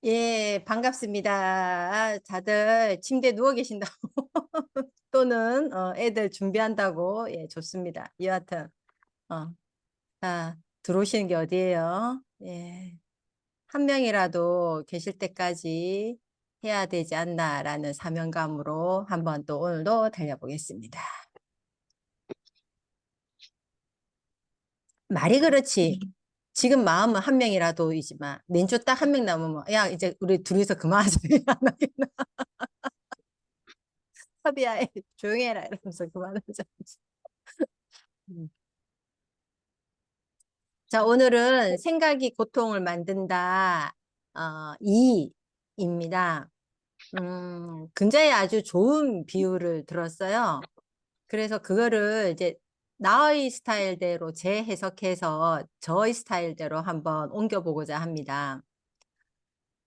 예, 반갑습니다. 다들 침대에 누워 계신다고 또는 애들 준비한다고. 예, 좋습니다. 여하튼 어, 들어오시는 게 어디예요? 예, 한 명이라도 계실 때까지 해야 되지 않나라는 사명감으로 한번 또 오늘도 달려보겠습니다. 말이 그렇지. 지금 마음은 한 명이라도이지만 낸주 딱 한 명 남으면 야 이제 우리 둘이서 그만하자. 안 하겠나? 섭이야 조용히 해라 이러면서 그만하자. 음. 자, 오늘은 생각이 고통을 만든다. 2입니다. 굉장히 아주 좋은 비유를 들었어요. 그래서 그거를 이제 나의 스타일대로 재해석해서 저의 스타일대로 한번 옮겨보고자 합니다.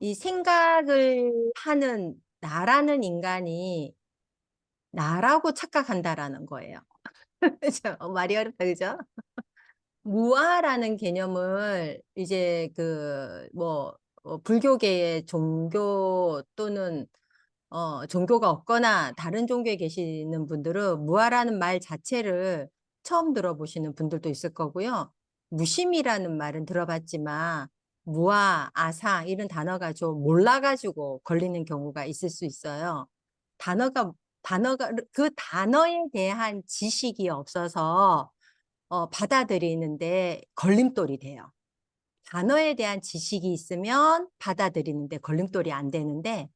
이 생각을 하는 나라는 인간이 나라고 착각한다라는 거예요. 말이 어렵다, 그죠? 무아라는 개념을 이제 불교계의 종교 또는 종교가 없거나 다른 종교에 계시는 분들은 무아라는 말 자체를 처음 들어보시는 분들도 있을 거고요. 무심이라는 말은 들어봤지만 무아, 아사 이런 단어가 좀 몰라가지고 걸리는 경우가 있을 수 있어요. 단어가 단어가 그 단어에 대한 지식이 없어서 받아들이는데 걸림돌이 돼요. 단어에 대한 지식이 있으면 받아들이는데 걸림돌이 안 되는데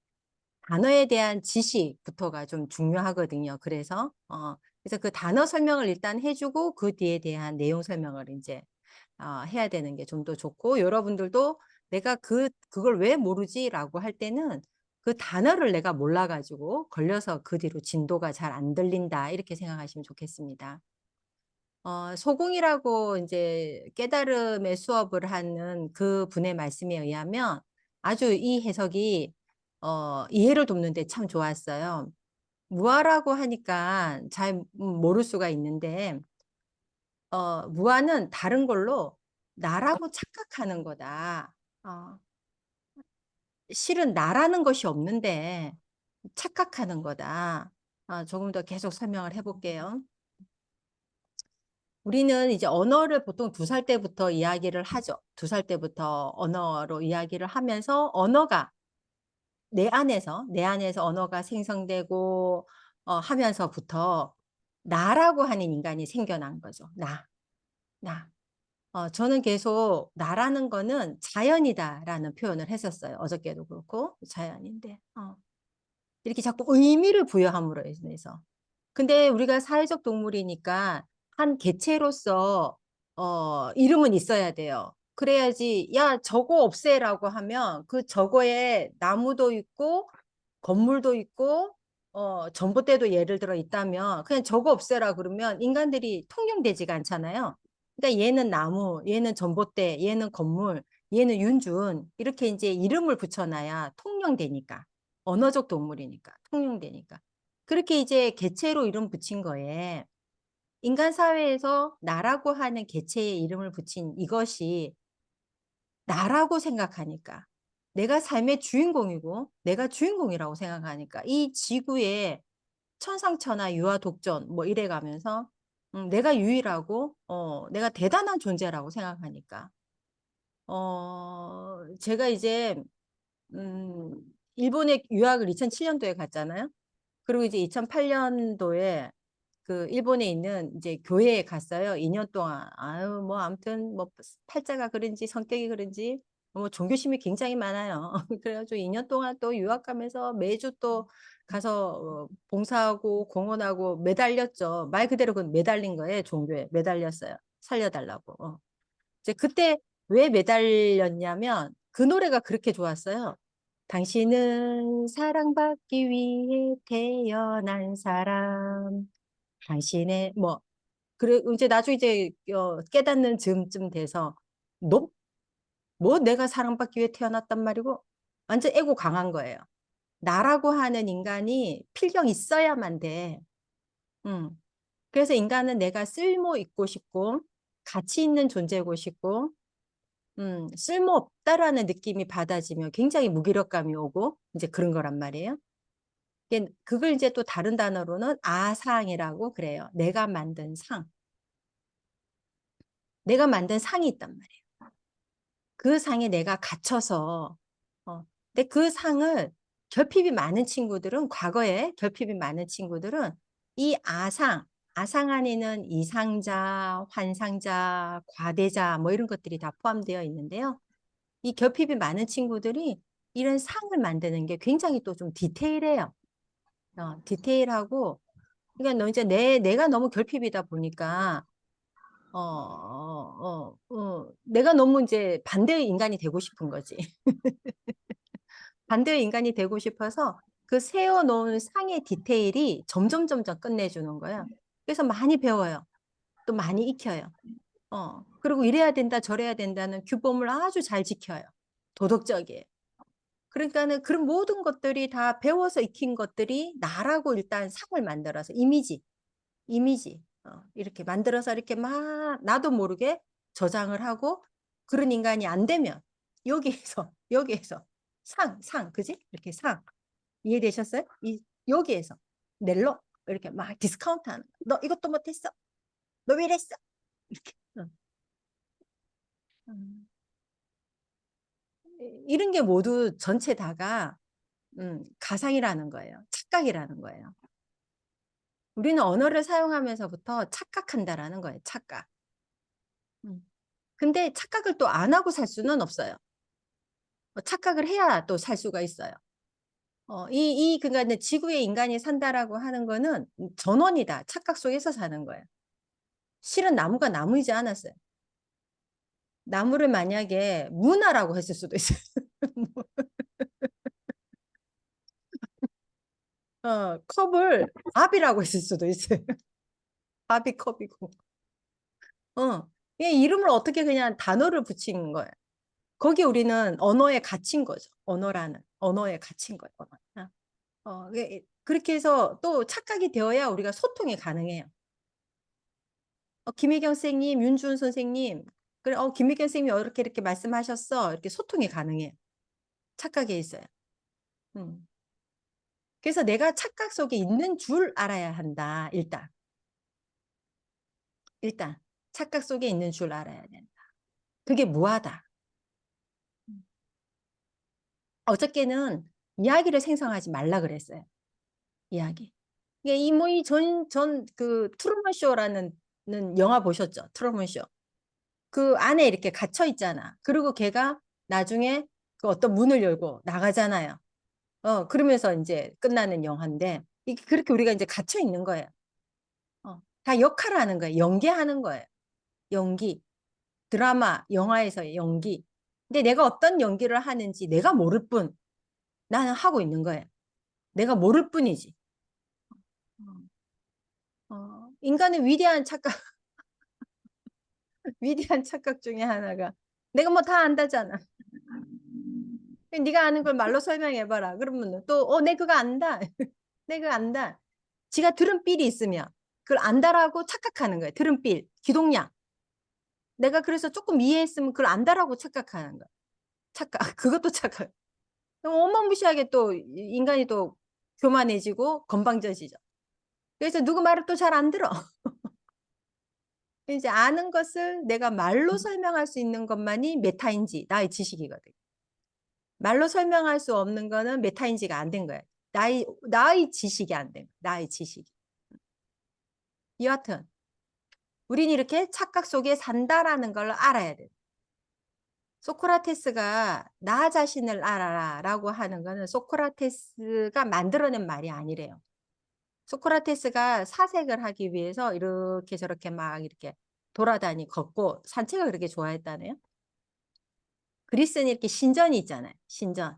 단어에 대한 지식부터가 좀 중요하거든요. 그래서 그 단어 설명을 일단 해주고 그 뒤에 대한 내용 설명을 이제 해야 되는 게 좀 더 좋고 여러분들도 내가 그걸 왜 모르지라고 할 때는 그 단어를 내가 몰라가지고 걸려서 그 뒤로 진도가 잘 안 들린다 이렇게 생각하시면 좋겠습니다. 소공이라고 이제 깨달음의 수업을 하는 그 분의 말씀에 의하면 아주 이 해석이 이해를 돕는데 참 좋았어요. 무아라고 하니까 잘 모를 수가 있는데 무아는 다른 걸로 나라고 착각하는 거다. 어, 실은 나라는 것이 없는데 착각하는 거다. 조금 더 계속 설명을 해볼게요. 우리는 이제 언어를 보통 2살 때부터 이야기를 하죠. 2살 때부터 언어로 이야기를 하면서 언어가 내 안에서 언어가 생성되고 하면서부터 나라고 하는 인간이 생겨난 거죠. 나. 저는 계속 나라는 거는 자연이다라는 표현을 했었어요. 어저께도 그렇고 자연인데. 이렇게 자꾸 의미를 부여함으로 인해서. 근데 우리가 사회적 동물이니까 한 개체로서 이름은 있어야 돼요. 그래야지 야 저거 없애라고 하면 그 저거에 나무도 있고 건물도 있고 전봇대도 예를 들어 있다면 그냥 저거 없애라 그러면 인간들이 통용되지가 않잖아요. 그러니까 얘는 나무, 얘는 전봇대, 얘는 건물, 얘는 윤준 이렇게 이제 이름을 붙여놔야 통용되니까. 언어적 동물이니까 통용되니까 그렇게 이제 개체로 이름 붙인 거에 인간 사회에서 나라고 하는 개체의 이름을 붙인 이것이 나라고 생각하니까 내가 삶의 주인공이고 내가 주인공이라고 생각하니까 이 지구에 천상천하 유아 독전 뭐 이래 가면서 내가 유일하고 내가 대단한 존재라고 생각하니까 제가 이제 일본에 유학을 2007년도에 갔잖아요. 그리고 이제 2008년도에 그 일본에 있는 이제 교회에 갔어요. 2년 동안. 아유, 뭐 아무튼 뭐 팔자가 그런지 성격이 그런지 뭐 종교심이 굉장히 많아요. 그래가지고 2년 동안 또 유학 가면서 매주 또 가서 봉사하고 공헌하고 매달렸죠. 말 그대로 그 매달린 거예요. 종교에 매달렸어요. 살려달라고. 이제 그때 왜 매달렸냐면 그 노래가 그렇게 좋았어요. 당신은 사랑받기 위해 태어난 사람. 당신의 뭐 그래 이제 나중에 이제 깨닫는 즈음쯤 돼서 너 뭐 내가 사랑받기 위해 태어났단 말이고 완전 에고 강한 거예요. 나라고 하는 인간이 필경 있어야만 돼. 음. 그래서 인간은 내가 쓸모 있고 싶고 가치 있는 존재고 싶고 쓸모없다라는 느낌이 받아지면 굉장히 무기력감이 오고 이제 그런 거란 말이에요. 그걸 이제 또 다른 단어로는 아상이라고 그래요. 내가 만든 상. 내가 만든 상이 있단 말이에요. 그 상에 내가 갇혀서 근데 그 상을 결핍이 많은 친구들은 과거에 결핍이 많은 친구들은 이 아상 안에는 이상자, 환상자, 과대자 뭐 이런 것들이 다 포함되어 있는데요. 이 결핍이 많은 친구들이 이런 상을 만드는 게 굉장히 또 좀 디테일해요. 디테일하고 그러니까 너 이제 내가 너무 결핍이다 보니까 내가 너무 이제 반대의 인간이 되고 싶은 거지. 반대의 인간이 되고 싶어서 그 세워놓은 상의 디테일이 점점 끝내주는 거야. 그래서 많이 배워요. 또 많이 익혀요. 그리고 이래야 된다, 저래야 된다는 규범을 아주 잘 지켜요. 도덕적이에요. 그러니까는 그런 모든 것들이 다 배워서 익힌 것들이 나라고 일단 상을 만들어서 이미지 이렇게 만들어서 이렇게 막 나도 모르게 저장을 하고 그런 인간이 안 되면 여기에서 그지? 이렇게 이해되셨어요? 여기에서 넬로 이렇게 막 디스카운트 하는 너 이것도 못했어? 너 왜 이랬어? 이렇게 음. 이런 게 모두 전체 다가 가상이라는 거예요. 착각이라는 거예요. 우리는 언어를 사용하면서부터 착각한다라는 거예요. 착각. 근데 착각을 또 안 하고 살 수는 없어요. 착각을 해야 또 살 수가 있어요. 그러니까 지구에 인간이 산다라고 하는 거는 전원이다. 착각 속에서 사는 거예요. 실은 나무가 나무이지 않았어요. 나무를 만약에 문화라고 했을 수도 있어요. 컵을 밥이라고 했을 수도 있어요. 밥이 컵이고. 이 이름을 어떻게 그냥 단어를 붙인 거예요. 거기 우리는 언어에 갇힌 거죠. 언어에 갇힌 거예요. 그렇게 해서 또 착각이 되어야 우리가 소통이 가능해요. 김혜경 선생님, 윤주은 선생님, 그래, 김혜경 선생님이 이렇게 말씀하셨어. 이렇게 소통이 가능해요. 착각에 있어요. 음. 그래서 내가 착각 속에 있는 줄 알아야 한다. 일단 착각 속에 있는 줄 알아야 된다. 그게 무하다. 어저께는 이야기를 생성하지 말라 그랬어요. 이야기. 그 트루먼 쇼라는 영화 보셨죠? 트루먼 쇼. 그 안에 이렇게 갇혀 있잖아. 그리고 걔가 나중에 그 어떤 문을 열고 나가잖아요. 그러면서 이제 끝나는 영화인데 이게 그렇게 우리가 이제 갇혀 있는 거예요. 다 역할을 하는 거예요. 연기하는 거예요. 연기. 드라마, 영화에서의 연기. 근데 내가 어떤 연기를 하는지 내가 모를 뿐 나는 하고 있는 거예요. 내가 모를 뿐이지. 인간의 위대한 착각, 위대한 착각 중에 하나가 내가 뭐 다 안다잖아. 네가 아는 걸 말로 설명해봐라. 그러면 또, 내 그거 안다. 내 그거 안다. 지가 들은 삘이 있으면 그걸 안다라고 착각하는 거예요. 들은 삘, 기동량. 내가 그래서 조금 이해했으면 그걸 안다라고 착각하는 거야. 착각, 그것도 착각. 어마무시하게 또 인간이 또 교만해지고 건방져지죠. 그래서 누구 말을 또 잘 안 들어. 이제 아는 것을 내가 말로 설명할 수 있는 것만이 메타인지, 나의 지식이거든. 말로 설명할 수 없는 거는 메타인지가 안 된 거야. 나의 지식이 안 된 거야. 나의 지식이. 여하튼 우린 이렇게 착각 속에 산다라는 걸 알아야 돼. 소크라테스가 나 자신을 알아라 라고 하는 거는 소크라테스가 만들어낸 말이 아니래요. 소크라테스가 사색을 하기 위해서 이렇게 저렇게 막 이렇게 걷고 산책을 그렇게 좋아했다네요. 그리스는 이렇게 신전이 있잖아요. 신전.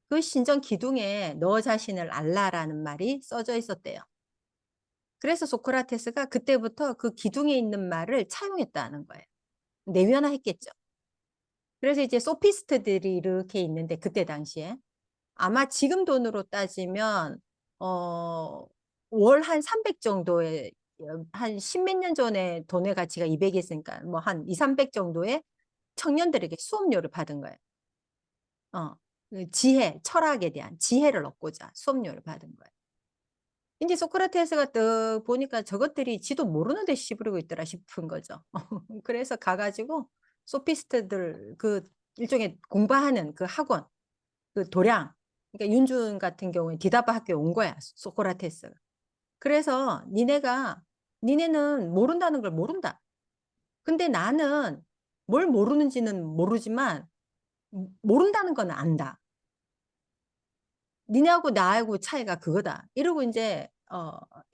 그 신전 기둥에 너 자신을 알라라는 말이 써져 있었대요. 그래서 소크라테스가 그때부터 그 기둥에 있는 말을 차용했다는 거예요. 내면화했겠죠. 그래서 이제 소피스트들이 이렇게 있는데 그때 당시에 아마 지금 돈으로 따지면 월 한 300 정도의 한 십몇 년 전에 돈의 가치가 200이 있으니까 뭐 한 2, 300 정도의 청년들에게 수업료를 받은 거예요. 그 지혜, 철학에 대한 지혜를 얻고자 수업료를 받은 거예요. 인제 소크라테스가 딱 보니까 저것들이 지도 모르는 데 씨부리고 있더라 싶은 거죠. 그래서 가 가지고 소피스트들 그 일종의 공부하는 그 학원, 그 도량, 그러니까 윤준 같은 경우에 디다바 학교에 온 거야, 소크라테스가. 그래서 "니네는 모른다는 걸 모른다. 근데 나는 뭘 모르는지는 모르지만 모른다는 건 안다. 니네하고 나하고 차이가 그거다." 이러고 인제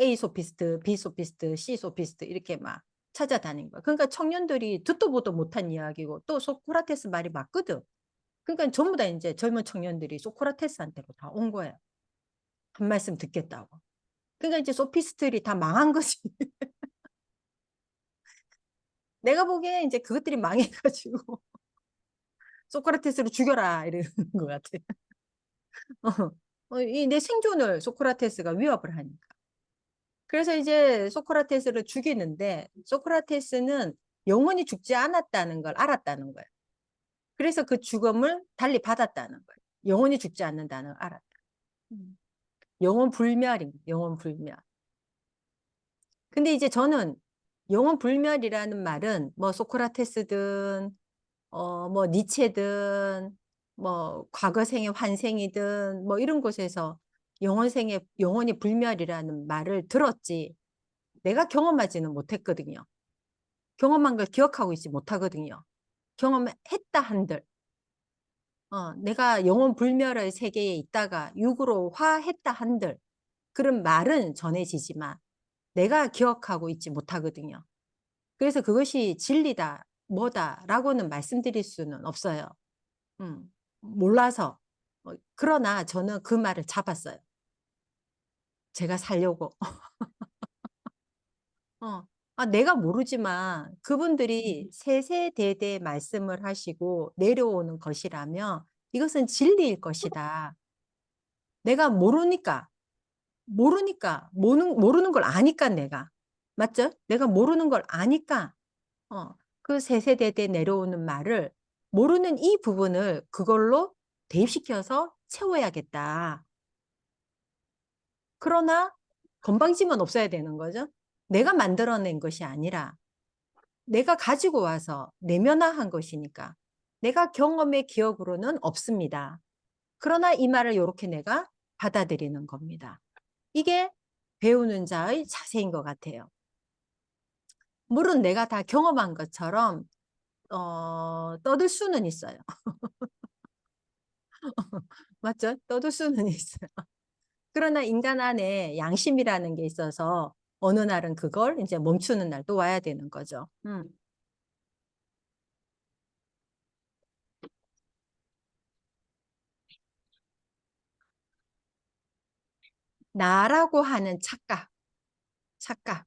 A 소피스트, B 소피스트, C 소피스트 이렇게 막 찾아다닌 거야. 그러니까 청년들이 듣도 보도 못한 이야기고 또 소크라테스 말이 맞거든. 그러니까 전부 다 인제 젊은 청년들이 소크라테스한테로 다 온 거예요, 한 말씀 듣겠다고. 그러니까 이제 소피스트들이 다 망한 거지. 내가 보기에 인제 그것들이 망해 가지고 '소크라테스를 죽여라.' 이러는 것 같아. 어. 이 내 생존을 소크라테스가 위협을 하니까. 그래서 이제 소크라테스를 죽이는데 소크라테스는 영원히 죽지 않았다는 걸 알았다는 거예요. 그래서 그 죽음을 달리 받았다는 거예요. 영원히 죽지 않는다는 걸 알았다. 음. 영원 불멸인 영원 불멸. 근데 이제 저는 영원 불멸이라는 말은 뭐 소크라테스든 뭐 니체든 뭐 과거생의 환생이든 뭐 이런 곳에서 영원생의 영원히 불멸이라는 말을 들었지 내가 경험하지는 못했거든요. 경험한 걸 기억하고 있지 못하거든요. 경험했다 한들 내가 영원 불멸의 세계에 있다가 육으로 화했다 한들 그런 말은 전해지지만 내가 기억하고 있지 못하거든요. 그래서 그것이 진리다 뭐다라고는 말씀드릴 수는 없어요. 음. 몰라서. 그러나 저는 그 말을 잡았어요. 제가 살려고. 어. 내가 모르지만 그분들이 세세대대 말씀을 하시고 내려오는 것이라면 이것은 진리일 것이다. 내가 모르는 걸 아니까 내가. 맞죠? 내가 모르는 걸 아니까 그 세세대대 내려오는 말을 모르는 이 부분을 그걸로 대입시켜서 채워야겠다. 그러나 건방짐은 없어야 되는 거죠. 내가 만들어낸 것이 아니라 내가 가지고 와서 내면화한 것이니까 내가 경험의 기억으로는 없습니다. 그러나 이 말을 요렇게 내가 받아들이는 겁니다. 이게 배우는 자의 자세인 것 같아요. 물론 내가 다 경험한 것처럼 떠들 수는 있어요. 맞죠? 떠들 수는 있어요. 그러나 인간 안에 양심이라는 게 있어서 어느 날은 그걸 인제 멈추는 날도 와야 되는 거죠. 나라고 하는 착각, 착각.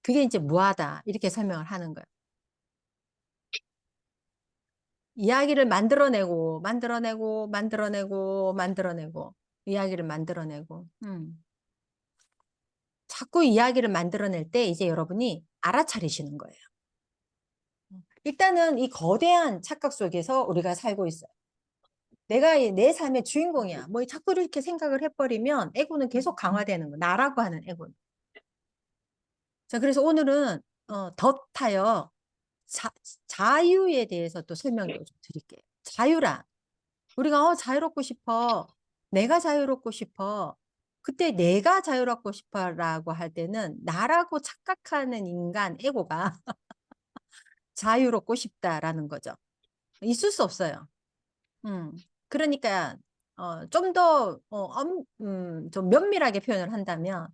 그게 인제 무하다 이렇게 설명을 하는 거예요. 이야기를 만들어내고, 만들어내고, 만들어내고, 만들어내고 이야기를 만들어내고 자꾸 이야기를 만들어낼 때 이제 여러분이 알아차리시는 거예요. 일단은 이 거대한 착각 속에서 우리가 살고 있어요. 내가 내 삶의 주인공이야. 뭐 자꾸 이렇게 생각을 해 버리면 에고는 계속 강화되는 거 나라고 하는 에고는. 자 그래서 오늘은 덧하여 자 자유에 대해서 또 설명도 좀 드릴게요. 자유란 우리가 자유롭고 싶어. 내가 자유롭고 싶어. 그때 내가 자유롭고 싶어라고 할 때는 나라고 착각하는 인간 에고가 자유롭고 싶다라는 거죠. 있을 수 없어요. 음. 그러니까 좀 더 좀 면밀하게 표현을 한다면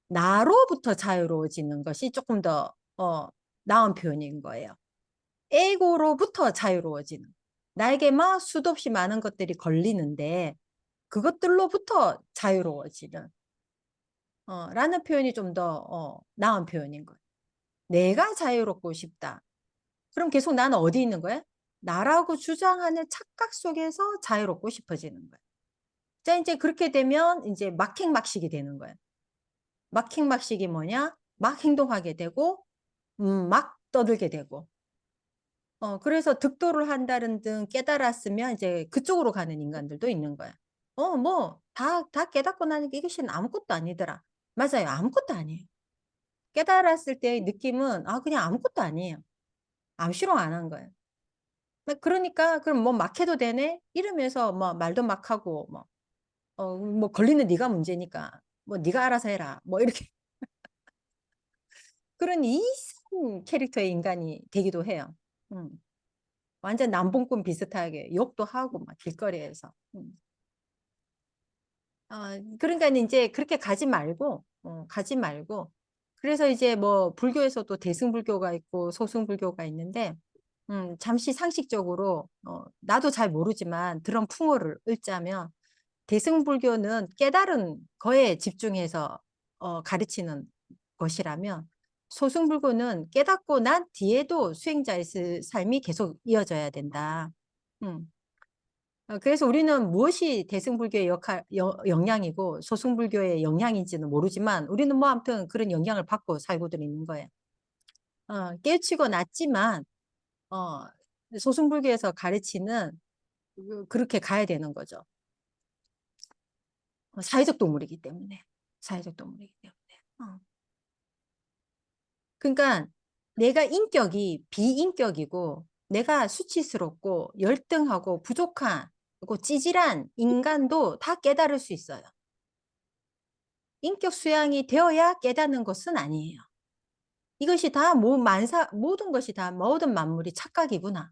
나로부터 자유로워지는 것이 조금 더 나은 표현인 거예요. 에고로부터 자유로워지는. 나에게 막 수도 없이 많은 것들이 걸리는데 그것들로부터 자유로워지는 라는 표현이 좀 더 나은 표현인 거예요. 내가 자유롭고 싶다. 그럼 계속 나는 어디 있는 거야? 나라고 주장하는 착각 속에서 자유롭고 싶어지는 거예요. 자 인제 그렇게 되면 인제 막행막식이 되는 거예요. 막행막식이 뭐냐? 막 행동하게 되고 막 떠들게 되고. 그래서 득도를 한다는 등 깨달았으면 이제 그쪽으로 가는 인간들도 있는 거야. 뭐, 다 깨닫고 나니까 이것이 아무것도 아니더라. 맞아요. 아무것도 아니에요. 깨달았을 때의 느낌은, 그냥 아무것도 아니에요. 암시롱 안 한 거예요. 그러니까, 그럼 뭐 막 해도 되네? 이러면서 뭐 말도 막 하고, 뭐 걸리는 네가 문제니까, 뭐 네가 알아서 해라. 뭐 이렇게. 그런 이상 캐릭터의 인간이 되기도 해요. 음. 완전 남봉꾼 비슷하게 욕도 하고 막 길거리에서. 그러니까 이제 그렇게 가지 말고. 그래서 이제 뭐 불교에서도 대승불교가 있고 소승불교가 있는데, 잠시 상식적으로, 나도 잘 모르지만 들은 풍어를 읽자면, 대승불교는 깨달은 거에 집중해서 가르치는 것이라면, 소승불교는 깨닫고 난 뒤에도 수행자의 삶이 계속 이어져야 된다. 음. 그래서 우리는 무엇이 대승불교의 영향이고 소승불교의 영향인지는 모르지만 우리는 뭐 아무튼 그런 영향을 받고 살고들 있는 거예요. 깨우치고 났지만 어, 소승불교에서 가르치는 그렇게 가야 되는 거죠. 사회적 동물이기 때문에. 사회적 동물이기 때문에. 그러니까 내가 인격이 비인격이고 내가 수치스럽고 열등하고 부족한 그리고 찌질한 인간도 다 깨달을 수 있어요. 인격 수양이 되어야 깨닫는 것은 아니에요. 이것이 다 모든 것이 다 모든 만물이 착각이구나.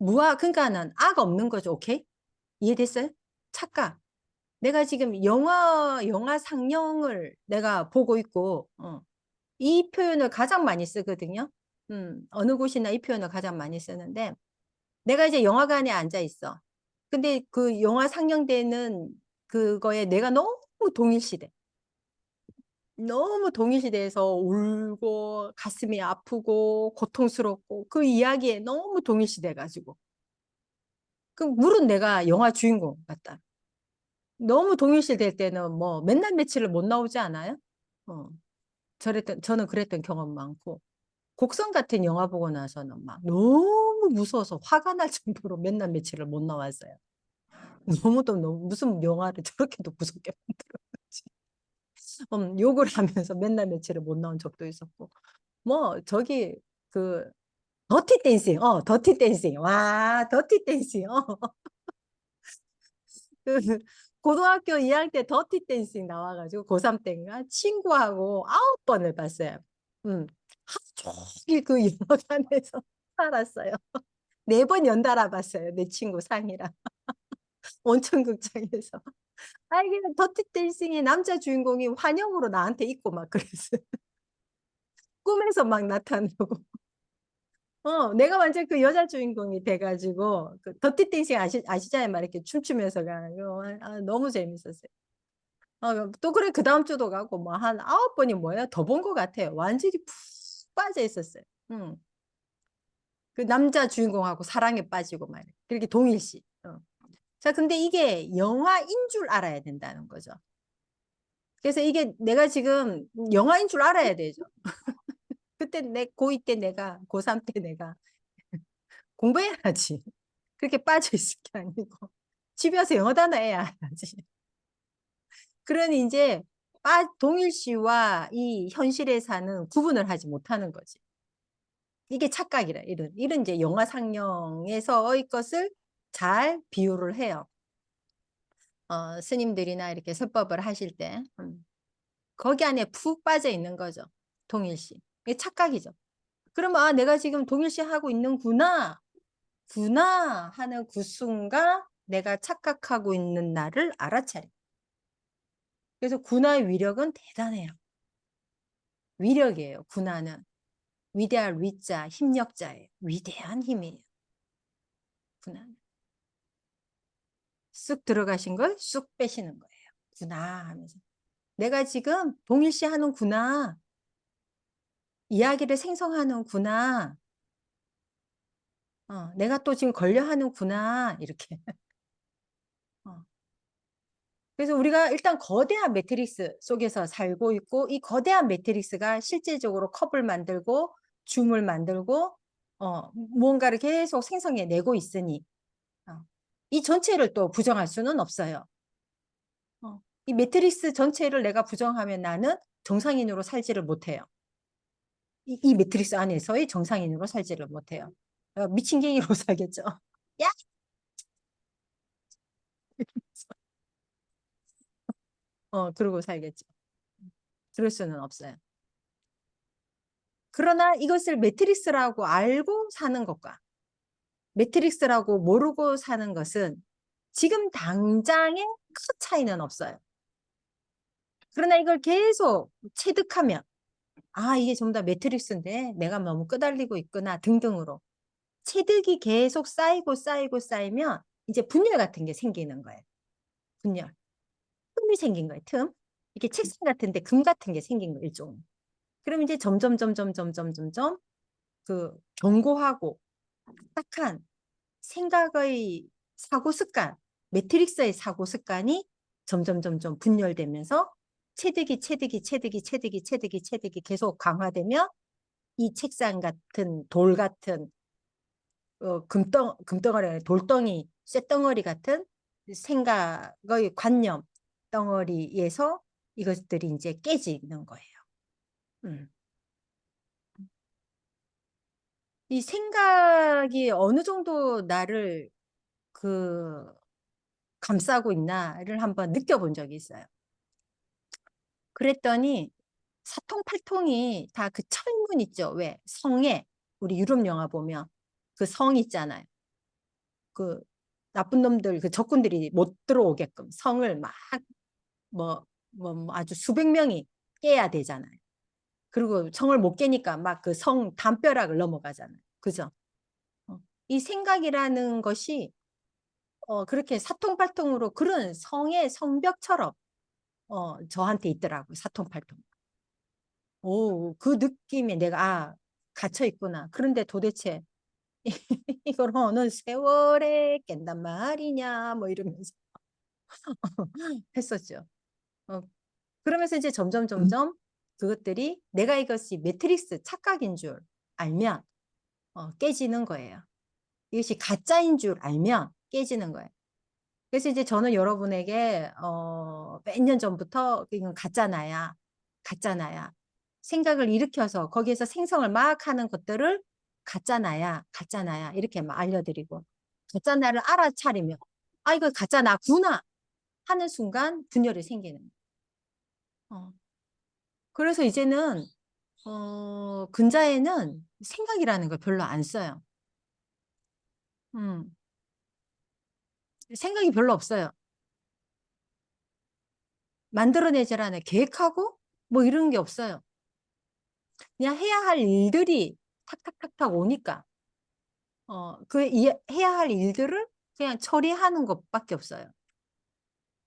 그러니까는 악 없는 거죠. 오케이? 이해됐어요? 착각. 내가 지금 영화 상영을 내가 보고 있고, 이 표현을 가장 많이 쓰거든요. 어느 곳이나 이 표현을 가장 많이 쓰는데, 내가 이제 영화관에 앉아 있어. 근데 그 영화 상영되는 그거에 내가 너무 동일시돼. 너무 동일시대에서 울고 가슴이 아프고 고통스럽고 그 이야기에 너무 동일시돼가지고 그 물은 내가 영화 주인공 같다. 너무 동일시될 때는 뭐 맨날 며칠을 못 나오지 않아요? 어, 저는 그랬던 경험 많고 곡성 같은 영화 보고 나서는 막 너무 무서워서 화가 날 정도로 맨날 며칠을 못 나왔어요. 너무 무슨 영화를 저렇게도 무섭게 만들었지. 욕을 하면서 맨날 며칠을 못 나온 적도 있었고 뭐 저기 그 더티 댄싱, 더티 댄싱. 와, 더티 댄싱. 그 고등학교 2학년 때 더티 댄싱 나와가지고 고3 때인가 친구하고 9번을 봤어요. 하루 종일 그 영화관에서 살았어요. 4번 연달아 봤어요. 내 친구 상이랑 온천극장에서. 이게 더티 댄싱의 남자 주인공이 환영으로 나한테 있고 막 그랬어요. 꿈에서 막 나타나고. 내가 완전 그 여자 주인공이 돼가지고 그 더티 댄싱 아시잖아요, 막 이렇게 춤추면서 가고 너무 재밌었어요. 또 그래 그 다음 주도 가고 뭐 한 9번이 뭐야 더 본 것 같아요. 완전히 푹 빠져 있었어요. 그 남자 주인공하고 사랑에 빠지고 막 그렇게 동일시. 자, 근데 이게 영화인 줄 알아야 된다는 거죠. 그래서 이게 내가 지금 영화인 줄 알아야 되죠. 그때 고2 때 내가 고3 때 내가 공부해야지. 그렇게 빠져 있을 게 아니고 집에 와서 영어 단어 해야지. 그러니 이제 동일시와 이 현실의 사는 구분을 하지 못하는 거지. 이게 착각이라 이런 이제 영화 상영에서의 것을 잘 비유를 해요. 스님들이나 이렇게 설법을 하실 때 거기 안에 푹 빠져 있는 거죠. 동일시. 이게 착각이죠. 그러면 내가 지금 동일시 하고 있는구나. 구나 하는 그 순간 내가 착각하고 있는 나를 알아차려. 그래서 군화의 위력은 대단해요. 위력이에요. 군화는 위대할 위자 힘력자예요. 위대한 힘이에요. 군화는 쑥 들어가신 걸 쑥 빼시는 거예요. 군화 하면서 내가 지금 동일시 하는구나. 이야기를 생성하는구나. 내가 또 지금 걸려 하는구나. 이렇게. 어. 그래서 우리가 일단 거대한 매트릭스 속에서 살고 있고 이 거대한 매트릭스가 실제적으로 컵을 만들고 줌을 만들고 무언가를 계속 생성해내고 있으니 이 전체를 또 부정할 수는 없어요. 이 매트릭스 전체를 내가 부정하면 나는 정상인으로 살지를 못해요. 이 매트릭스 안에서의 정상인으로 살지를 못해요. 미친 갱이로 살겠죠. 야! 그러고 살겠죠. 그럴 수는 없어요. 그러나 이것을 매트릭스라고 알고 사는 것과 매트릭스라고 모르고 사는 것은 지금 당장의 큰 차이는 없어요. 그러나 이걸 계속 체득하면 이게 전부 다 매트릭스인데 내가 너무 끄달리고 있구나 등등으로 체득이 계속 쌓이고 쌓이고 쌓이면 이제 분열 같은 게 생기는 거예요. 분열. 틈이 생긴 거예요. 틈. 이렇게 책상 같은데 금 같은 게 생긴 거예요. 일종의. 그럼 이제 점점 그 견고하고 딱딱한 생각의 사고 습관, 매트릭스의 사고 습관이 점점 분열되면서 체득이 계속 강화되면 이 책상 같은 돌 같은 금덩어리, 돌덩이, 쇳덩어리 같은 생각의 관념 덩어리에서 이것들이 이제 깨지는 거예요. 음. 이 생각이 어느 정도 나를 그 감싸고 있나를 한번 느껴본 적이 있어요. 그랬더니 사통팔통이 다 그 철문 있죠. 왜? 성에 우리 유럽 영화 보면 그 성 있잖아요. 그 나쁜 놈들, 그 적군들이 못 들어오게끔 성을 막 뭐 아주 수백 명이 깨야 되잖아요. 그리고 성을 못 깨니까 막 그 성 담벼락을 넘어가잖아요. 그죠? 이 생각이라는 것이 그렇게 사통팔통으로 그런 성의 성벽처럼 저한테 있더라고요. 사통팔통. 그 느낌에 내가 갇혀 있구나. 그런데 도대체 이걸 어느 세월에 깬단 말이냐 뭐 이러면서 했었죠. 어, 그러면서 이제 점점 그것들이 내가 이것이 매트릭스 착각인 줄 알면 깨지는 거예요. 이것이 가짜인 줄 알면 깨지는 거예요. 그래서 이제 저는 여러분에게 몇 년 전부터 이건 가짜나야, 가짜나야. 생각을 일으켜서 거기에서 생성을 막 하는 것들을 가짜나야, 가짜나야 이렇게 막 알려드리고 가짜나를 알아차리면 이거 가짜나구나 하는 순간 분열이 생기는 거예요. 그래서 이제는 근자에는 생각이라는 걸 별로 안 써요. 음, 생각이 별로 없어요. 만들어내질 않아요. 계획하고 뭐 이런 게 없어요. 그냥 해야 할 일들이 탁탁탁탁 오니까 해야 할 일들을 그냥 처리하는 것밖에 없어요.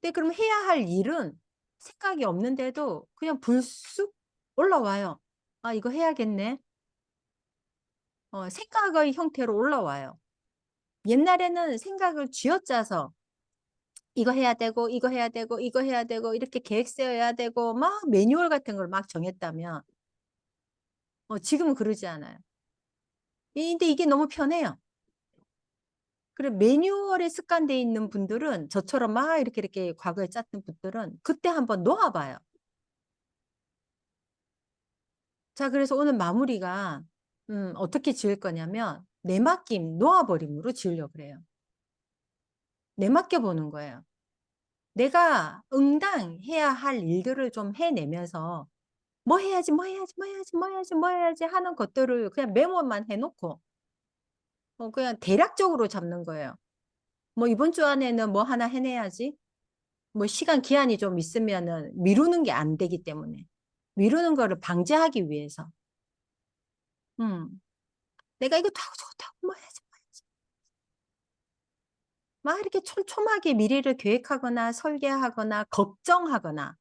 근데 그럼 해야 할 일은 생각이 없는데도 그냥 불쑥 올라와요. 이거 해야겠네. 생각의 형태로 올라와요. 옛날에는 생각을 쥐어짜서 이거 해야 되고 이거 해야 되고 이거 해야 되고 이렇게 계획 세워야 되고 막 매뉴얼 같은 걸 막 정했다면 지금은 그러지 않아요. 근데 이게 너무 편해요. 그래 매뉴얼에 습관돼 있는 분들은 저처럼 막 이렇게 과거에 짰던 분들은 그때 한번 놓아봐요. 자, 그래서 오늘 마무리가 어떻게 지을 거냐면 내맡김, 놓아버림으로 지으려고 그래요. 내맡겨 보는 거예요. 내가 응당 해야 할 일들을 좀 해내면서 뭐 해야지, 뭐 해야지, 뭐 해야지, 뭐 해야지, 뭐 해야지 하는 것들을 그냥 메모만 해놓고 그냥 대략적으로 잡는 거예요. 뭐 이번 주 안에는 뭐 하나 해내야지. 뭐 시간 기한이 좀 있으면은 미루는 게 안 되기 때문에 미루는 거를 방지하기 위해서 내가 이거 하고 저것도 하고 뭐 해야지 뭐 해야지 막 이렇게 촘촘하게 미래를 계획하거나 설계하거나 걱정하거나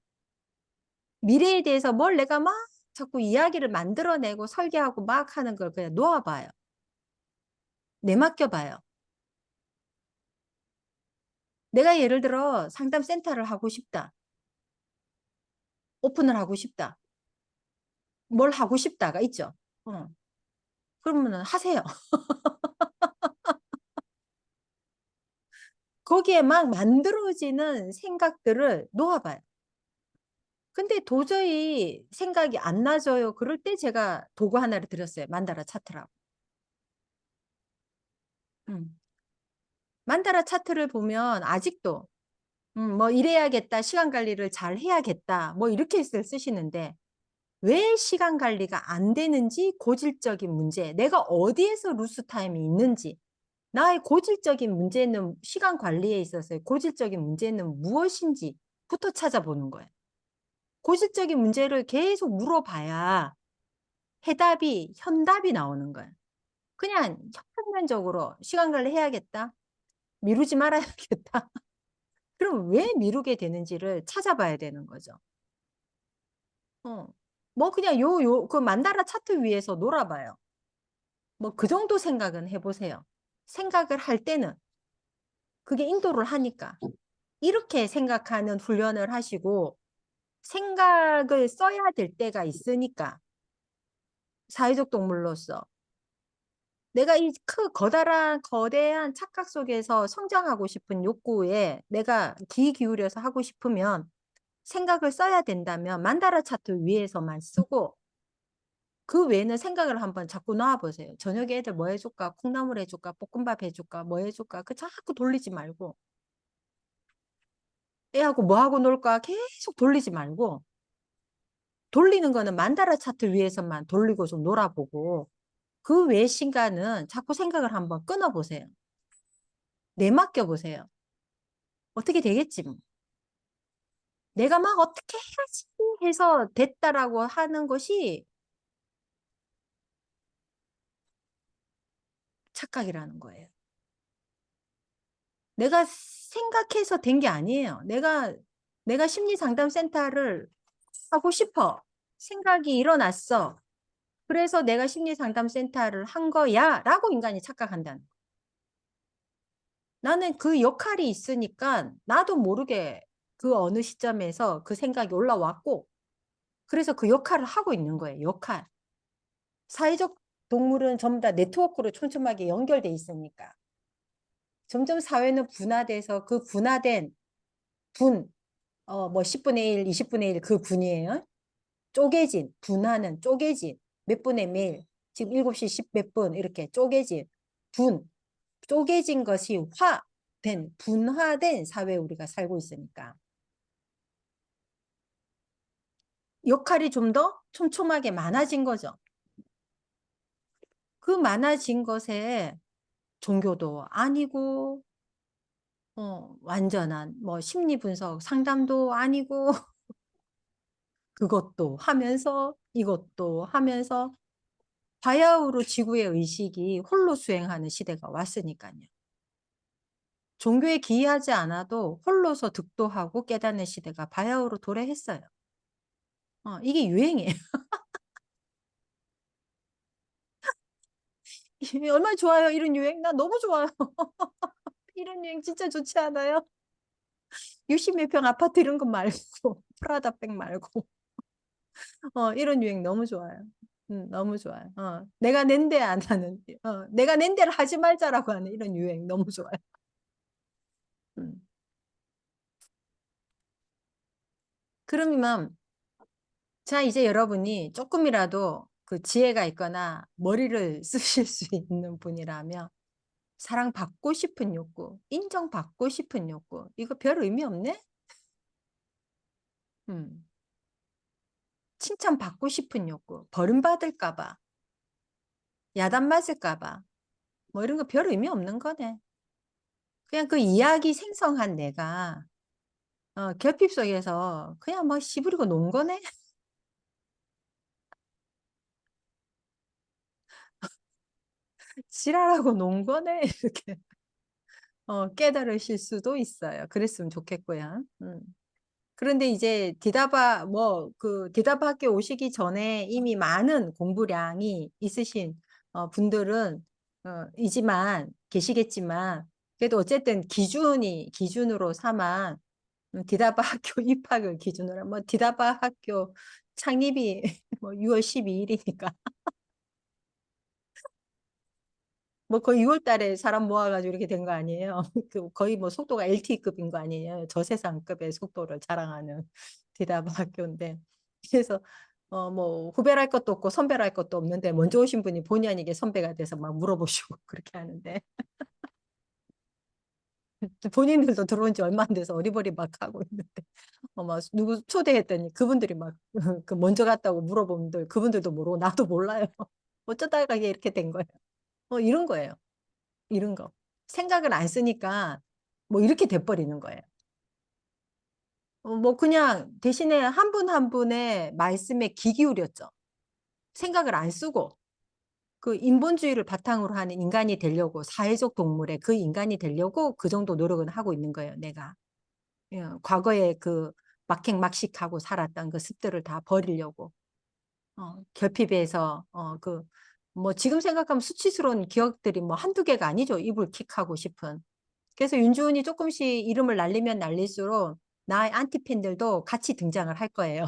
미래에 대해서 뭘 내가 막 자꾸 이야기를 만들어내고 설계하고 막 하는 걸 그냥 놓아봐요. 내맡겨봐요. 내가 예를 들어 상담센터를 하고 싶다. 오픈을 하고 싶다. 뭘 하고 싶다가 있죠. 어. 그러면은 하세요. 거기에 막 만들어지는 생각들을 놓아봐요. 근데 도저히 생각이 안 나져요. 그럴 때 제가 도구 하나를 드렸어요. 만다라 차트라고. 음. 만다라 차트를 보면 아직도 뭐 이래야겠다. 시간 관리를 잘 해야겠다. 뭐 이렇게 쓰시는데 왜 시간 관리가 안 되는지 고질적인 문제, 내가 어디에서 루스 타임이 있는지, 나의 고질적인 문제는 시간 관리에 있어서의 고질적인 문제는 무엇인지부터 찾아보는 거예요. 고질적인 문제를 계속 물어봐야 해답이, 현답이 나오는 거예요. 그냥 평면적으로 시간 관리 해야겠다. 미루지 말아야겠다. 그럼 왜 미루게 되는지를 찾아봐야 되는 거죠. 뭐 그냥 그 만다라 차트 위에서 놀아봐요. 뭐 그 정도 생각은 해보세요. 생각을 할 때는 그게 인도를 하니까 이렇게 생각하는 훈련을 하시고 생각을 써야 될 때가 있으니까 사회적 동물로서 내가 이 커다란 거대한 착각 속에서 성장하고 싶은 욕구에 내가 귀 기울여서 하고 싶으면 생각을 써야 된다면 만다라 차트 위에서만 쓰고 그 외에는 생각을 한번 자꾸 놔보세요. 저녁에 애들 뭐 해줄까? 콩나물 해줄까? 볶음밥 해줄까? 뭐 해줄까? 그 자꾸 돌리지 말고 애하고 뭐 하고 놀까? 계속 돌리지 말고 돌리는 거는 만다라 차트 위에서만 돌리고 좀 놀아보고 그 외 시간은 자꾸 생각을 한번 끊어보세요. 내맡겨 보세요. 어떻게 되겠지 뭐. 내가 막 어떻게 해야지 해서 됐다라고 하는 것이 착각이라는 거예요. 내가 생각해서 된 게 아니에요. 내가 심리상담센터를 하고 싶어. 생각이 일어났어. 그래서 내가 심리상담센터를 한 거야 라고 인간이 착각한다는 거예요. 나는 그 역할이 있으니까 나도 모르게 그 어느 시점에서 그 생각이 올라왔고 그래서 그 역할을 하고 있는 거예요. 역할. 사회적 동물은 전부 다 네트워크로 촘촘하게 연결돼 있으니까 점점 사회는 분화돼서 그 분화된 분, 뭐 10분의 1, 20분의 1 그 분이에요. 쪼개진, 분화는 쪼개진, 몇 분의 매일, 지금 7시 10 몇 분 이렇게 쪼개진 분, 쪼개진 것이 분화된 사회에 우리가 살고 있으니까 역할이 좀 더 촘촘하게 많아진 거죠. 그 많아진 것에 종교도 아니고 완전한 뭐 심리 분석 상담도 아니고 그것도 하면서 이것도 하면서 바야흐로 지구의 의식이 홀로 수행하는 시대가 왔으니까요. 종교에 기이하지 않아도 홀로서 득도하고 깨닫는 시대가 바야흐로 도래했어요. 이게 유행이에요. 얼마나 좋아요, 이런 유행. 나 너무 좋아요. 이런 유행 진짜 좋지 않아요? 60몇 평 아파트 이런 거 말고 프라다백 말고 이런 유행 너무 좋아요. 너무 좋아요. 내가 낸데 안 하는 내가 낸 대로 하지 말자라고 하는 이런 유행 너무 좋아요. 음. 그러면 자 이제 여러분이 조금이라도 그 지혜가 있거나 머리를 쓰실 수 있는 분이라면 사랑받고 싶은 욕구, 인정받고 싶은 욕구 이거 별 의미 없네? 음. 칭찬받고 싶은 욕구, 버림받을까 봐, 야단 맞을까 봐, 뭐 이런 거 별 의미 없는 거네. 그냥 그 이야기 생성한 내가 결핍 속에서 그냥 뭐 씨부리고 논 거네. 지랄하고 논 거네. 이렇게 깨달으실 수도 있어요. 그랬으면 좋겠고요. 그런데 이제 디다바 학교 오시기 전에 이미 많은 공부량이 있으신 분들은 이지만 계시겠지만 그래도 어쨌든 기준으로 삼아 디다바 학교 입학을 기준으로 뭐 디다바 학교 창립이 뭐 6월 12일이니까 뭐 거의 6월 달에 사람 모아가지고 이렇게 된 거 아니에요? 그 거의 뭐 속도가 LTE급인 거 아니에요? 저세상급의 속도를 자랑하는 디다바 학교인데. 그래서 뭐 후배랄 것도 없고 선배랄 것도 없는데 먼저 오신 분이 본의 아니게 선배가 돼서 막 물어보시고 그렇게 하는데 본인들도 들어온 지 얼마 안 돼서 어리버리 막 하고 있는데 막 누구 초대했더니 그분들이 막 그 먼저 갔다고 물어보는 들 그분들도 모르고 나도 몰라요. 어쩌다가 이게 이렇게 된 거예요. 이런 거예요. 이런 거. 생각을 안 쓰니까 뭐 이렇게 돼버리는 거예요. 뭐 그냥 대신에 한 분 한 분의 말씀에 귀 기울였죠. 생각을 안 쓰고 그 인본주의를 바탕으로 하는 인간이 되려고 사회적 동물의 그 인간이 되려고 그 정도 노력은 하고 있는 거예요, 내가. 예, 과거에 그 막행막식하고 살았던 그 습들을 다 버리려고. 결핍에서 그 뭐 지금 생각하면 수치스러운 기억들이 뭐 한두 개가 아니죠. 이불킥하고 싶은. 그래서 윤주은이 조금씩 이름을 날리면 날릴수록 나의 안티팬들도 같이 등장을 할 거예요.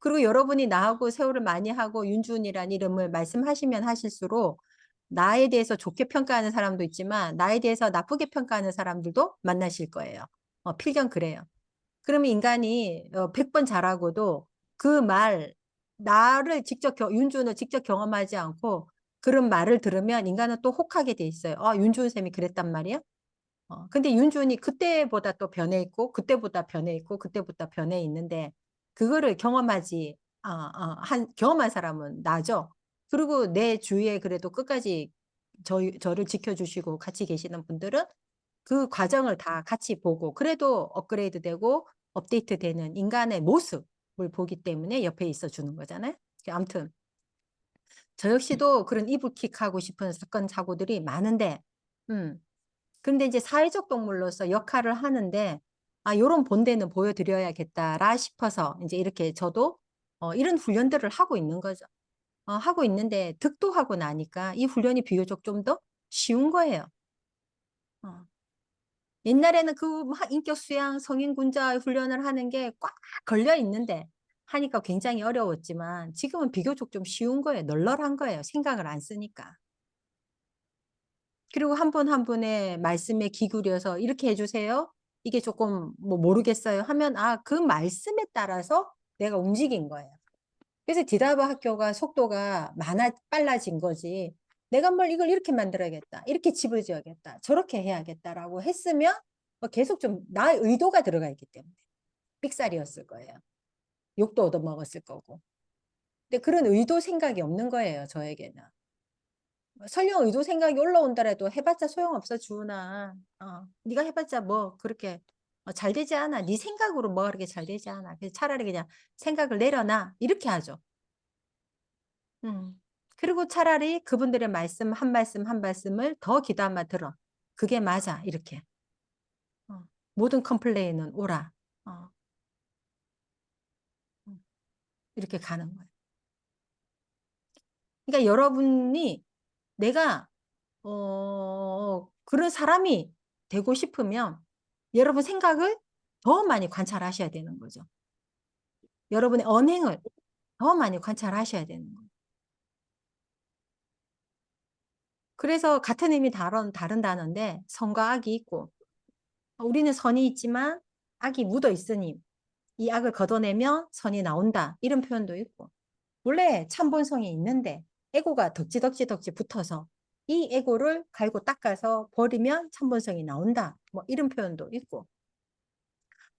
그리고 여러분이 나하고 세월을 많이 하고 윤주은이라는 이름을 말씀하시면 하실수록 나에 대해서 좋게 평가하는 사람도 있지만 나에 대해서 나쁘게 평가하는 사람들도 만나실 거예요. 필경 그래요. 그러면 인간이 100번 잘하고도 그 말, 나를 직접, 윤주은을 직접 경험하지 않고 그런 말을 들으면 인간은 또 혹하게 돼 있어요. 윤주은 쌤이 그랬단 말이야? 근데 윤준이 그때보다 또 변해 있고 그때보다 변해 있고 그때보다 변해 있는데 그거를 경험하지 경험한 사람은 나죠. 그리고 내 주위에 그래도 끝까지 저를 지켜주시고 같이 계시는 분들은 그 과정을 다 같이 보고 그래도 업그레이드 되고 업데이트 되는 인간의 모습을 보기 때문에 옆에 있어 주는 거잖아요. 아무튼 저 역시도 그런 이불킥 하고 싶은 사건 사고들이 많은데 근데 이제 사회적 동물로서 역할을 하는데 요런 본대는 보여드려야겠다라 싶어서 이제 이렇게 저도 이런 훈련들을 하고 있는 거죠. 하고 있는데 득도하고 나니까 이 훈련이 비교적 좀 더 쉬운 거예요. 어. 옛날에는 그 막 인격 수양 성인 군자 훈련을 하는 게 꽉 걸려 있는데 하니까 굉장히 어려웠지만 지금은 비교적 좀 쉬운 거예요. 널널한 거예요. 생각을 안 쓰니까. 그리고 한 분 한 분의 말씀에 귀 기울여서 이렇게 해주세요. 이게 조금 뭐 모르겠어요 하면 그 말씀에 따라서 내가 움직인 거예요. 그래서 디다바 학교가 속도가 빨라진 거지. 내가 뭘 이걸 이렇게 만들어야겠다. 이렇게 집을 지어야겠다. 저렇게 해야겠다라고 했으면 계속 좀 나의 의도가 들어가 있기 때문에 삑살이었을 거예요. 욕도 얻어먹었을 거고. 근데 그런 의도 생각이 없는 거예요. 저에게는. 설령 의도 생각이 올라온다라도 해봤자 소용없어 주은아. 네가 해봤자 뭐 그렇게 잘 되지 않아. 네 생각으로 뭐 그렇게 잘 되지 않아. 그래서 차라리 그냥 생각을 내려놔. 이렇게 하죠. 그리고 차라리 그분들의 말씀 한 말씀 한 말씀을 더 귀담아 들어. 그게 맞아. 이렇게. 모든 컴플레인은 오라. 어, 음, 이렇게 가는 거예요. 그러니까 여러분이 내가 그런 사람이 되고 싶으면 여러분 생각을 더 많이 관찰하셔야 되는 거죠. 여러분의 언행을 더 많이 관찰하셔야 되는 거예요. 그래서 같은 의미 다른 단어인데 선과 악이 있고 우리는 선이 있지만 악이 묻어 있으니 이 악을 걷어내면 선이 나온다. 이런 표현도 있고 원래 참본성이 있는데 에고가 덕지덕지 붙어서 이 에고를 갈고 닦아서 버리면 참본성이 나온다. 뭐 이런 표현도 있고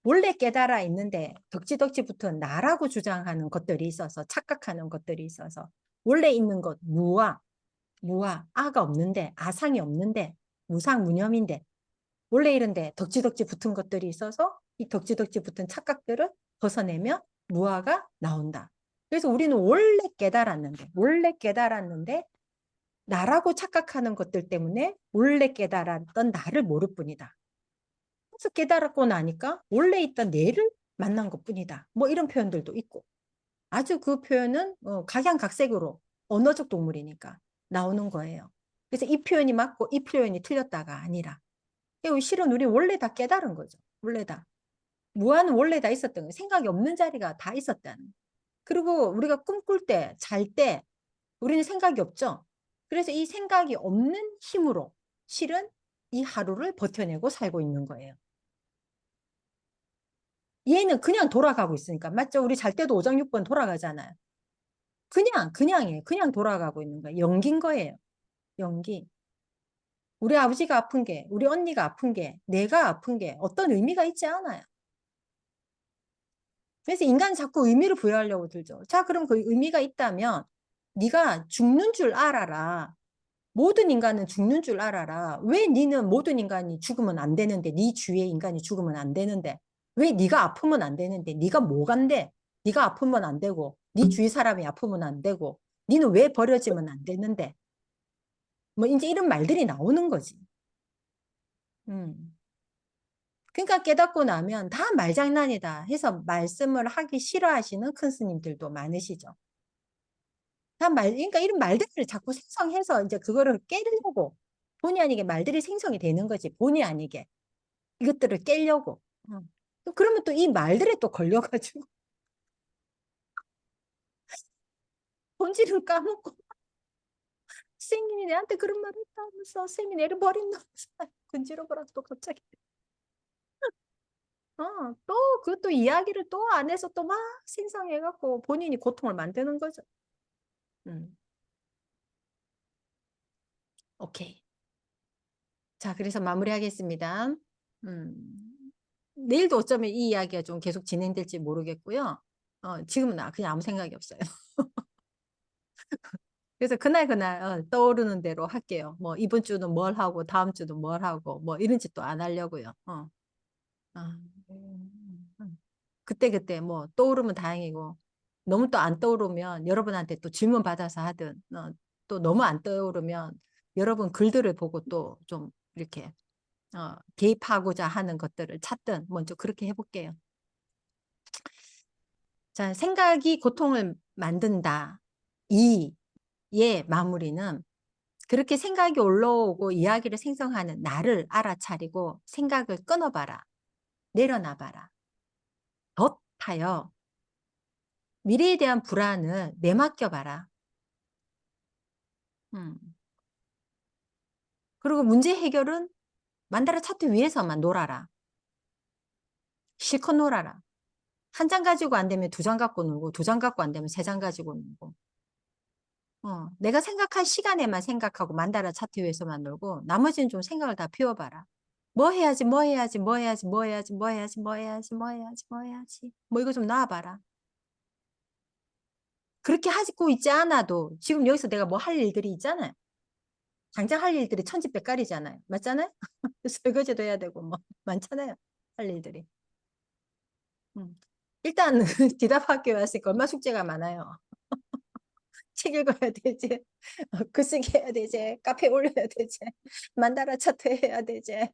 원래 깨달아 있는데 덕지덕지 붙은 나라고 주장하는 것들이 있어서 착각하는 것들이 있어서 원래 있는 것 무아 아가 없는데 아상이 없는데 무상무념인데 원래 이런데 덕지덕지 붙은 것들이 있어서 이 덕지덕지 붙은 착각들을 벗어내면 무아가 나온다. 그래서 우리는 원래 깨달았는데 나라고 착각하는 것들 때문에 원래 깨달았던 나를 모를 뿐이다. 그래서 깨달았고 나니까 원래 있던 내를 만난 것뿐이다. 뭐 이런 표현들도 있고 아주 그 표현은 각양각색으로 언어적 동물이니까 나오는 거예요. 그래서 이 표현이 맞고 이 표현이 틀렸다가 아니라 실은 우리 원래 다 깨달은 거죠. 원래 다. 무한은 원래 다 있었던 거예요. 생각이 없는 자리가 다 있었다는. 그리고 우리가 꿈꿀 때, 잘 때 우리는 생각이 없죠. 그래서 이 생각이 없는 힘으로 실은 이 하루를 버텨내고 살고 있는 거예요. 얘는 그냥 돌아가고 있으니까. 맞죠? 우리 잘 때도 오장육부는 돌아가잖아요. 그냥이에요. 그냥 돌아가고 있는 거예요. 연기인 거예요. 연기. 우리 아버지가 아픈 게, 우리 언니가 아픈 게, 내가 아픈 게 어떤 의미가 있지 않아요. 그래서 인간이 자꾸 의미를 부여하려고 들죠. 자, 그럼 그 의미가 있다면 네가 죽는 줄 알아라. 모든 인간은 죽는 줄 알아라. 왜 니는 모든 인간이 죽으면 안 되는데, 네 주위의 인간이 죽으면 안 되는데, 왜 네가 아프면 안 되는데, 네가 뭐간데, 네가 아프면 안 되고, 네 주위 사람이 아프면 안 되고, 니는 왜 버려지면 안 되는데, 뭐 이제 이런 말들이 나오는 거지. 음. 그러니까 깨닫고 나면 다 말장난이다 해서 말씀을 하기 싫어하시는 큰 스님들도 많으시죠. 그러니까 이런 말들을 자꾸 생성해서 이제 그거를 깨려고 본의 아니게 말들이 생성이 되는 거지. 본의 아니게 이것들을 깨려고. 그러면 또 이 말들에 또 걸려가지고 본질을 까먹고 선생님이 내한테 그런 말 했다면서 선생님이 내를 버린다면서 근지러버려 또 갑자기. 또 그것도 이야기를 또 안에서 또 막 생성해갖고 본인이 고통을 만드는 거죠. 음, 오케이. 자, 그래서 마무리하겠습니다. 내일도 어쩌면 이 이야기가 좀 계속 진행될지 모르겠고요. 지금은 그냥 아무 생각이 없어요. 그래서 그날 떠오르는 대로 할게요. 뭐 이번 주는 뭘 하고 다음 주는 뭘 하고 뭐 이런 짓도 안 하려고요. 아, 그때 뭐 떠오르면 다행이고 너무 또 안 떠오르면 여러분한테 또 질문 받아서 하든 또 너무 안 떠오르면 여러분 글들을 보고 또 좀 이렇게 개입하고자 하는 것들을 찾든 먼저 그렇게 해볼게요. 자, 생각이 고통을 만든다. 이의 마무리는 그렇게 생각이 올라오고 이야기를 생성하는 나를 알아차리고 생각을 끊어봐라. 내려놔봐라. 덧하여 미래에 대한 불안을 내맡겨봐라. 음. 그리고 문제 해결은 만다라 차트 위에서만 놀아라. 실컷 놀아라. 한 장 가지고 안 되면 두 장 갖고 놀고 두 장 갖고 안 되면 세 장 가지고 놀고 내가 생각할 시간에만 생각하고 만다라 차트 위에서만 놀고 나머지는 좀 생각을 다 피워봐라. 뭐 해야지 뭐 해야지 뭐 해야지 뭐 해야지 뭐 해야지 뭐 해야지 뭐 해야지 뭐 해야지 뭐 이거 좀 놔봐라. 그렇게 하고 있지 않아도 지금 여기서 내가 뭐 할 일들이 있잖아요. 당장 할 일들이 천지백갈이잖아요. 맞잖아요? 설거지도 해야 되고 뭐 많잖아요. 할 일들이. 음. 일단 디다학교에 왔으니까 얼마 숙제가 많아요. 책 읽어야 되지. 글쓰기 해야 되지. 카페 올려야 되지. 만다라 차트 해야 되지.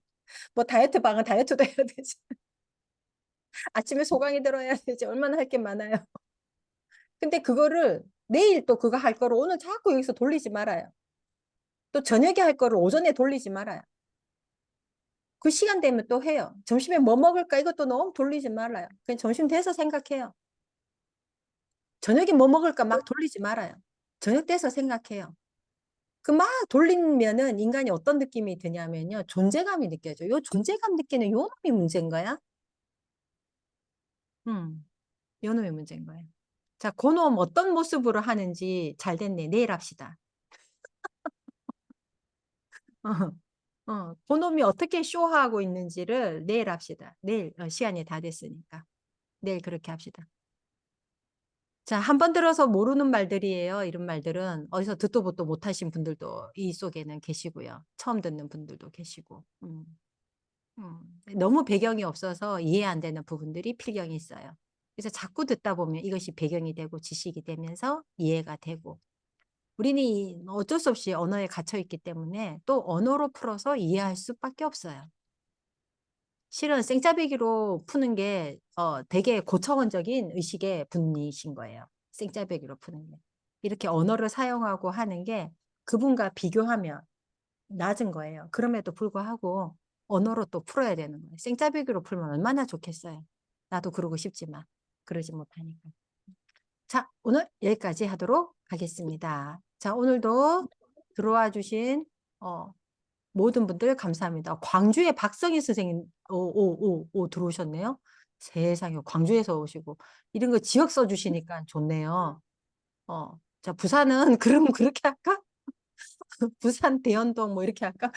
뭐 다이어트 방은 다이어트도 해야 되지. 아침에 소강이 들어야 되지. 얼마나 할 게 많아요. 근데 그거를 내일 또 그거 할 거를 오늘 자꾸 여기서 돌리지 말아요. 또 저녁에 할 거를 오전에 돌리지 말아요. 그 시간 되면 또 해요. 점심에 뭐 먹을까 이것도 너무 돌리지 말아요. 그냥 점심 돼서 생각해요. 저녁에 뭐 먹을까 막 돌리지 말아요. 저녁 돼서 생각해요. 그 막 돌리면은 인간이 어떤 느낌이 드냐면요. 존재감이 느껴져요. 요 존재감 느끼는 요 놈이 문제인 거야. 요 놈이 문제인 거예요. 자, 그놈 어떤 모습으로 하는지 잘 됐네. 내일 합시다. 그놈이 어떻게 쇼하고 있는지를 내일 합시다. 내일 시간이 다 됐으니까. 내일 그렇게 합시다. 자, 한 번 들어서 모르는 말들이에요. 이런 말들은 어디서 듣도 보도 못하신 분들도 이 속에는 계시고요. 처음 듣는 분들도 계시고. 너무 배경이 없어서 이해 안 되는 부분들이 필경이 있어요. 그래서 자꾸 듣다 보면 이것이 배경이 되고 지식이 되면서 이해가 되고 우리는 어쩔 수 없이 언어에 갇혀 있기 때문에 또 언어로 풀어서 이해할 수밖에 없어요. 실은 생짜배기로 푸는 게 되게 고차원적인 의식의 분이신 거예요. 생짜배기로 푸는 게. 이렇게 언어를 사용하고 하는 게 그분과 비교하면 낮은 거예요. 그럼에도 불구하고 언어로 또 풀어야 되는 거예요. 생짜배기로 풀면 얼마나 좋겠어요. 나도 그러고 싶지만 그러지 못하니까. 자, 오늘 여기까지 하도록 하겠습니다. 자, 오늘도 들어와 주신 모든 분들 감사합니다. 광주에 박성희 선생님 들어오셨네요. 세상에 광주에서 오시고 이런 거 지역 써주시니까 좋네요. 자, 부산은 그럼 그렇게 할까? 부산 대연동 뭐 이렇게 할까?